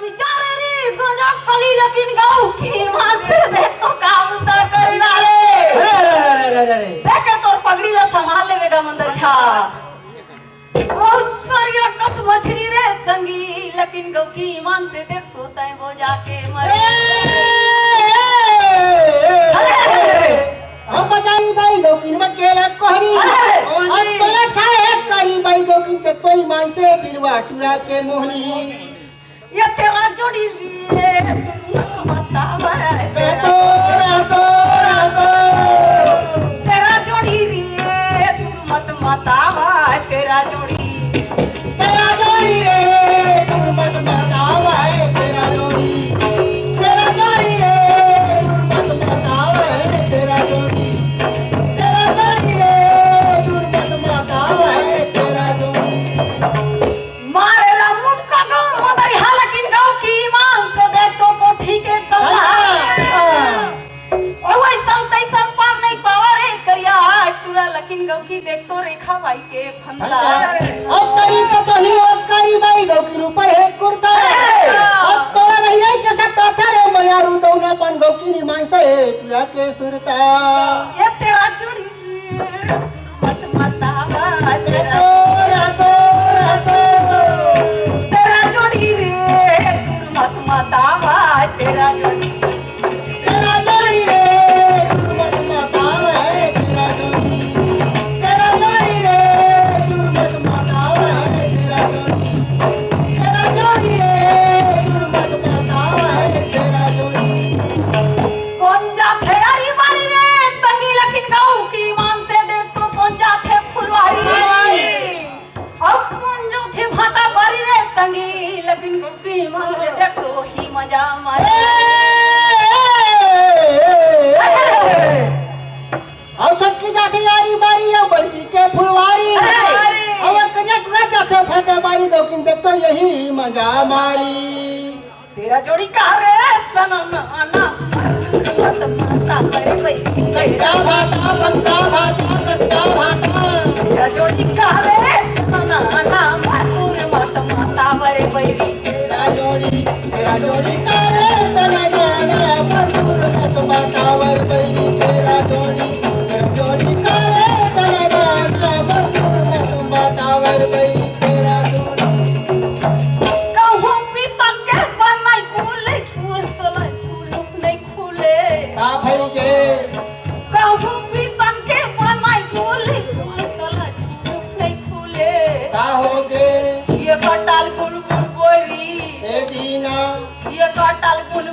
विचारे रे गंजा कली लेकिन गाँव की मां से देख तो काम उतर कर डाले। अरे देखे तोर पगड़ी ला संभाल ले बेटा मंदिर खा। छोरिया कस मछली रे संगी लेकिन गाँव की ईमान से देख तो तय वो जाके मरे। हम बचाई भाई गौकिन मत केला कोहरी और तोला छाए करी भाई गौकिन ते कोई मान से बिरवा टुरा के मोहनी ये तेरा जोड़ी रे बतावा रातो रातो रातो तेरा जोड़ी रे मत बतावा तेरा जोड़ी रे तू मत बतावा तेरा जोड़ी रे तू मत बतावा तेरा जोड़ी रे तू मत बतावा तेरा जोड़ी मारेला मुटका गो मदर हालकिन गाँव की ईमान से देख तो कोठी के ओए संतै सन पार नहीं पावा रे करिया टूरा लकिन गाँव की देख तो रेखा भाई के फंदा और करी पतोही और करी भाई गौकिन ऊपर है कुर्ता और तोरा नहीं है जैसा काथा रे मयारू तो ने पन गौकिन ईमान से तुया के सुरता ये तेरा जोड़ी रे मत बतावा तेरा रातो रातो तेरा जोड़ी रे मत बतावा तेरा जोड़ी रे तू मत बतावा तेरा जोड़ी रे तू मत बतावा तेरा जोड़ी रे तू मत बतावा तेरा जोड़ी कौन जाथे अरी बारी रे संगी लकिन गाँव की ईमान से देख तो कौन जाथे फुलवारी अब कौन जो थे भाटा बारी रे संगी लकिन गाँव की ईमान से देख तो ही मजा मारे और छटकी जाती यारी बारी या बड़की के फुलवारी और कन्या टुरा जाते फटे बारी गौकिन देख तो यही मजा मारी तेरा जोड़ी का रे सनम आना मत मता करे कोई कच्चा भाटा पक्का भाटा कच्चा भाटा तेरा जोड़ी का रे सनम आना मत मता करे कोई तेरा जोड़ी करे सना जाना मसूर मत बतावर बई तेरा जोड़ी करे सना जाना मसूर मत बतावर बई तेरा जोड़ी कहूं पिसन के बनाई खुले खुल तोला झूलुक नहीं खुले का भई के कहूं पिसन के बनाई खुले खुल तोला झूलुक नहीं खुले का होगे ये कटाल फूल बोरी ए दीना ये कटाल फूल